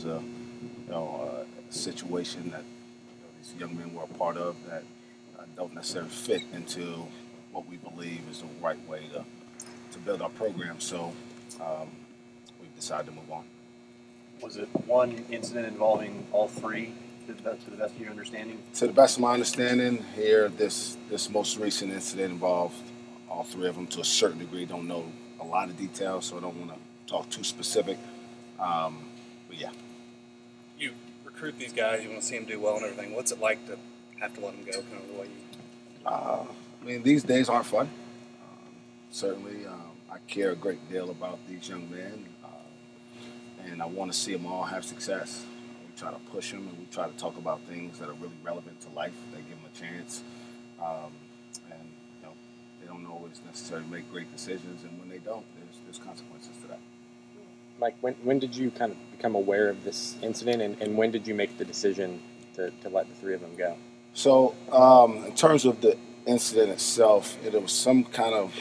was a situation that these young men were a part of that don't necessarily fit into what we believe is the right way to build our program. So we've decided to move on. Was it one incident involving all three, to the best of your understanding? To the best of my understanding, here, this most recent incident involved all three of them to a certain degree. Don't know a lot of details, so I don't want to talk too specific. But yeah. You recruit these guys, you want to see them do well and everything. What's it like to have to let them go, kind of the way you? I mean, these days aren't fun. Certainly, I care a great deal about these young men, and I want to see them all have success. We try to push them, and we try to talk about things that are really relevant to life. They give them a chance, and they don't always necessarily make great decisions. And when they don't, there's consequences to that. Mike, when did you kind of become aware of this incident, and when did you make the decision to let the three of them go? So, in terms of the incident itself, it was some kind of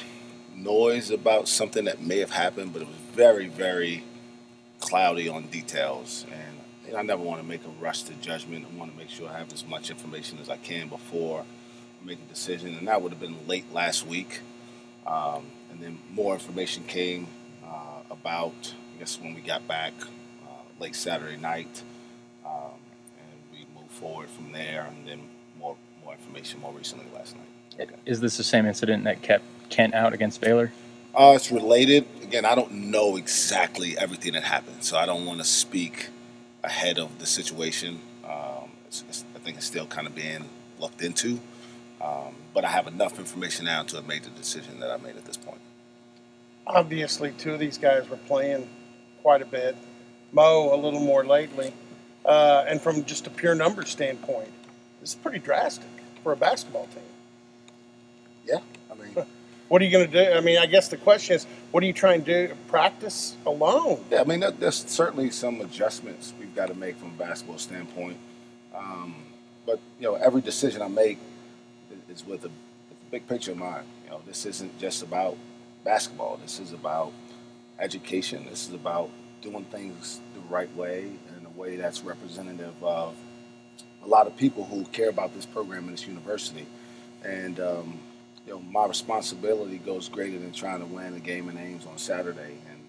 noise about something that may have happened, but it was very, very cloudy on details. And I never want to make a rush to judgment. I want to make sure I have as much information as I can before I make a decision. And that would have been late last week. And then more information came about, I guess, when we got back late Saturday night. And we moved forward from there, and then more information more recently last night. Okay. Is this the same incident that kept Kent out against Baylor? It's related. Again, I don't know exactly everything that happened, so I don't want to speak ahead of the situation. I think it's still kind of being looked into, but I have enough information now to have made the decision that I made at this point. Obviously, two of these guys were playing quite a bit. Mo a little more lately, and from just a pure numbers standpoint, this is pretty drastic for a basketball team. Yeah, I mean, what are you going to do? I mean, I guess the question is, what are you trying to do? Practice alone? Yeah, I mean, there's certainly some adjustments we've got to make from a basketball standpoint. But every decision I make is with a big picture in mind. This isn't just about basketball. This is about education. This is about doing things the right way in a way that's representative of a lot of people who care about this program and this university. And my responsibility goes greater than trying to win a game in Ames on Saturday, and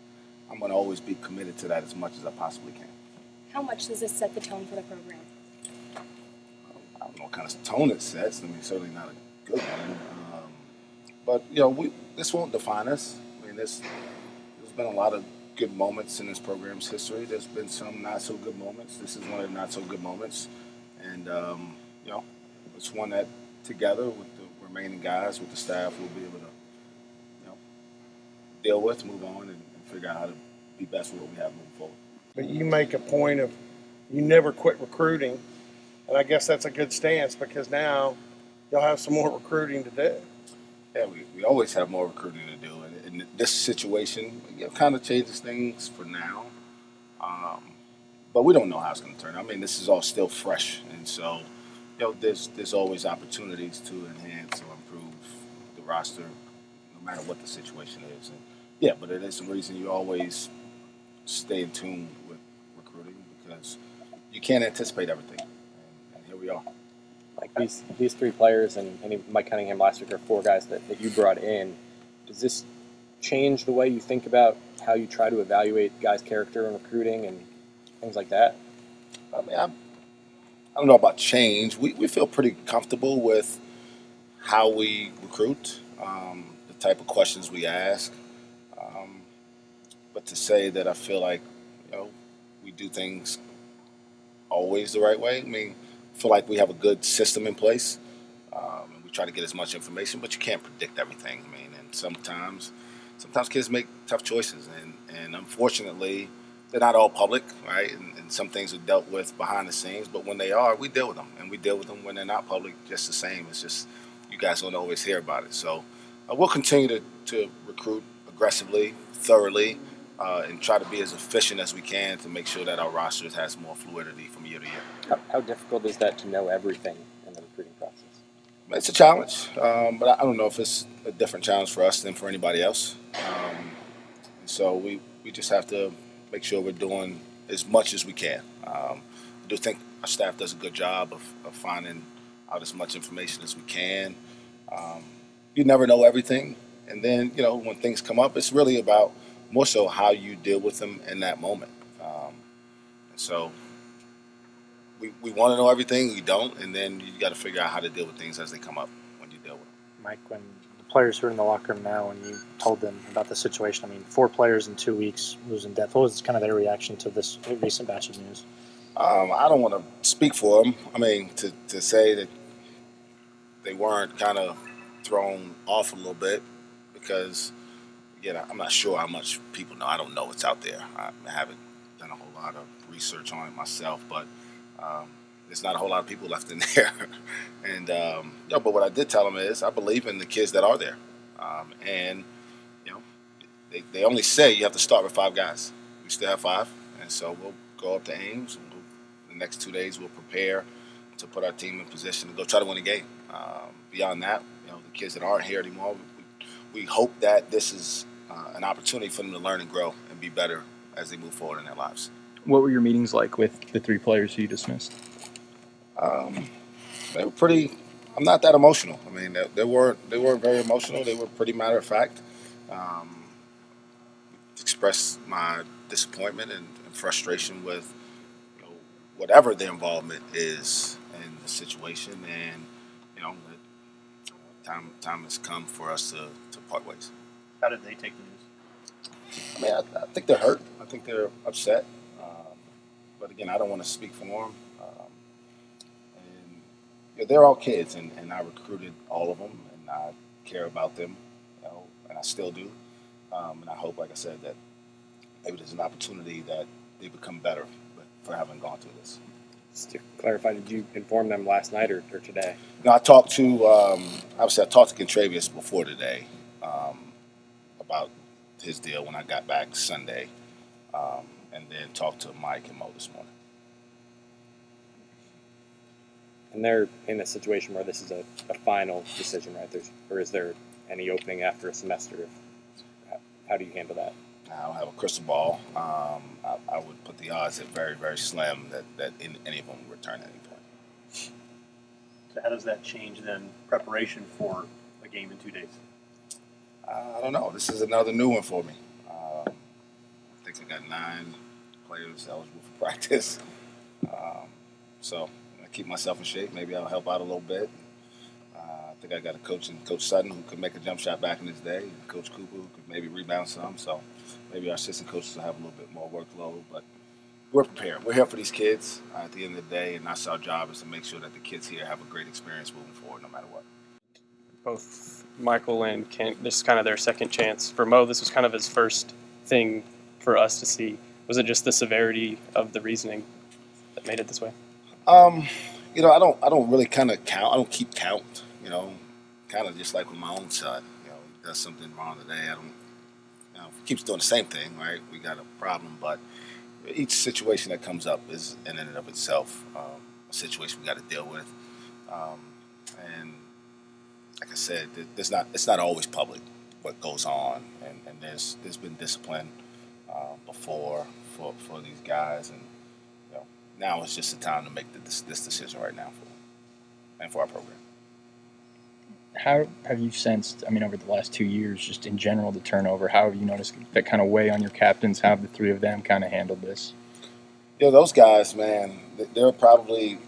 I'm going to always be committed to that as much as I possibly can. How much does this set the tone for the program? I don't know what kind of tone it sets. I mean, certainly not a good one. But this won't define us. I mean, there's been a lot of good moments in this program's history. There's been some not so good moments. This is one of the not so good moments, and it's one that together with the remaining guys, with the staff, we'll be able to deal with, move on, and figure out how to be best with what we have moving forward. But you make a point of you never quit recruiting, and I guess that's a good stance because now you'll have some more recruiting to do. Yeah, we always have more recruiting to do, and this situation kind of changes things for now. But we don't know how it's going to turn out. I mean, this is all still fresh, and so there's always opportunities to enhance or improve the roster, no matter what the situation is. And but it is some reason you always stay in tune with recruiting because you can't anticipate everything, and here we are. Like these three players and Mike Cunningham last week are four guys that you brought in. Does this change the way you think about how you try to evaluate guys' character and recruiting and things like that? I mean, I don't know about change. We feel pretty comfortable with how we recruit, the type of questions we ask. But to say that I feel like we do things always the right way, I mean, I feel like we have a good system in place. And we try to get as much information, but you can't predict everything. I mean, and sometimes kids make tough choices, and unfortunately, they're not all public, right? And some things are dealt with behind the scenes, but when they are, we deal with them. And we deal with them when they're not public just the same. It's just you guys don't always hear about it. So we'll continue to recruit aggressively, thoroughly, and try to be as efficient as we can to make sure that our roster has more fluidity from year to year. How difficult is that to know everything in the recruiting process? It's a challenge, but I don't know if it's a different challenge for us than for anybody else. So we just have to make sure we're doing as much as we can. I do think our staff does a good job of finding out as much information as we can. You never know everything. And then, when things come up, it's really about more so how you deal with them in that moment. And so we want to know everything, we don't, and then you got to figure out how to deal with things as they come up when you deal with them. Mike, when the players who are in the locker room now, and you told them about the situation, 4 players in 2 weeks losing death, what was kind of their reaction to this recent batch of news? I don't want to speak for them. To say that they weren't kind of thrown off a little bit because, again, I'm not sure how much people know. I don't know what's out there. I haven't done a whole lot of research on it myself, but there's not a whole lot of people left in there. And but what I did tell them is I believe in the kids that are there, and they only say you have to start with 5 guys. We still have 5, and so we'll go up to Ames. And the next 2 days we'll prepare to put our team in position to go try to win a game. Beyond that, the kids that aren't here anymore, we hope that this is an opportunity for them to learn and grow and be better as they move forward in their lives. What were your meetings like with the 3 players who you dismissed? They were pretty. I'm not that emotional. They weren't very emotional. They were pretty matter of fact. Expressed my disappointment and frustration with whatever the involvement is in the situation, and that time has come for us to part ways. How did they take the news? I think they're hurt. I think they're upset. But again, I don't want to speak for them. And they're all kids, and I recruited all of them, and I care about them, and I still do. And I hope, like I said, that maybe there's an opportunity that they become better for having gone through this. Just to clarify, did you inform them last night or today? No, I talked to obviously I talked to Kentrevious before today about his deal when I got back Sunday, and then talked to Mike and Mo this morning. And they're in a situation where this is a final decision, right? Or is there any opening after a semester? How do you handle that? I don't have a crystal ball. I would put the odds at very, very slim that any of them will return at any point. So how does that change then preparation for a game in 2 days? I don't know. This is another new one for me. I think I got 9 players eligible for practice. So I keep myself in shape. Maybe I'll help out a little bit. I think I got a coach in Coach Sutton who could make a jump shot back in his day, and Coach Cooper who could maybe rebound some. So maybe our assistant coaches will have a little bit more workload. But we're prepared. We're here for these kids at the end of the day, and that's our job is to make sure that the kids here have a great experience moving forward no matter what. Both Michael and Kent, this is kind of their second chance. For Mo, this was kind of his first thing for us to see. Was it just the severity of the reasoning that made it this way? I don't really kind of count. I don't keep count. Kind of just like with my own son. He does something wrong today. I don't. If he keeps doing the same thing, right? We got a problem. But each situation that comes up is in and of itself a situation we got to deal with. And like I said, it's not always public what goes on, and there's been discipline before for these guys, and now it's just the time to make this decision right now for our program. How have you sensed, over the last 2 years, just in general, the turnover? How have you noticed that kind of weigh on your captains? How have the 3 of them kind of handled this? Those guys, man, they're probably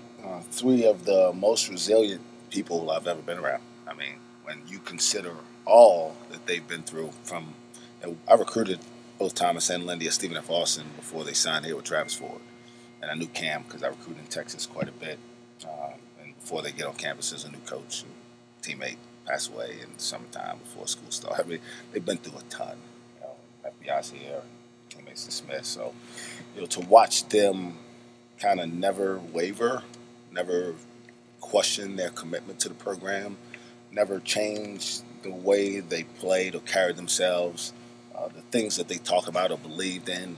3 of the most resilient people I've ever been around. When you consider all that they've been through I recruited both Thomas and Lindy at Stephen F. Austin before they signed here with Travis Ford. And I knew Cam because I recruited in Texas quite a bit. And before they get on campus, there's a new coach and teammate passed away in the summertime before school started. They've been through a ton. FBI's here, teammates dismissed. So, to watch them kind of never waver, never question their commitment to the program, never change the way they played or carried themselves, the things that they talk about or believed in,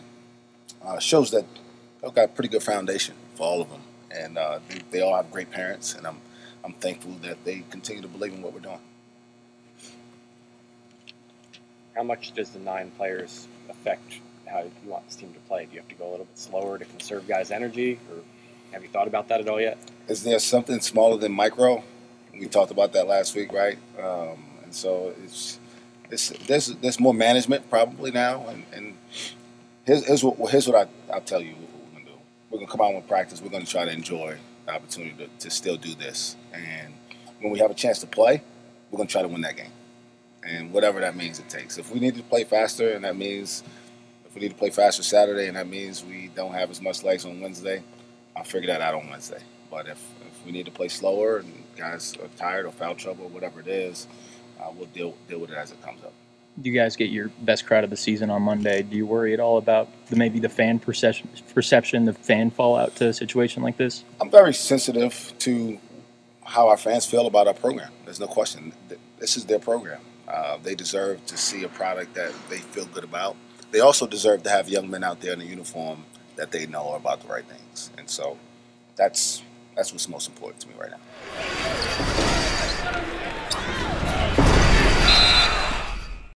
shows that they've got a pretty good foundation for all of them. And they all have great parents, and I'm thankful that they continue to believe in what we're doing. How much does the 9 players affect how you want this team to play? Do you have to go a little bit slower to conserve guys' energy, or have you thought about that at all yet? Is there something smaller than micro? We talked about that last week, right? And so there's more management probably now. And here's what I'll tell you what we're gonna do. We're gonna come out with practice. We're gonna try to enjoy the opportunity to still do this. And when we have a chance to play, we're gonna try to win that game. And whatever that means it takes. If we need to play faster, and that means if we need to play faster Saturday, and that means we don't have as much legs on Wednesday, I'll figure that out on Wednesday. But if we need to play slower and guys are tired or foul trouble or whatever it is, we'll deal with it as it comes up. Do you guys get your best crowd of the season on Monday? Do you worry at all about maybe the fan perception, the fan fallout to a situation like this? I'm very sensitive to how our fans feel about our program. There's no question. This is their program. They deserve to see a product that they feel good about. They also deserve to have young men out there in a uniform that they know are about the right things. And so that's what's most important to me right now.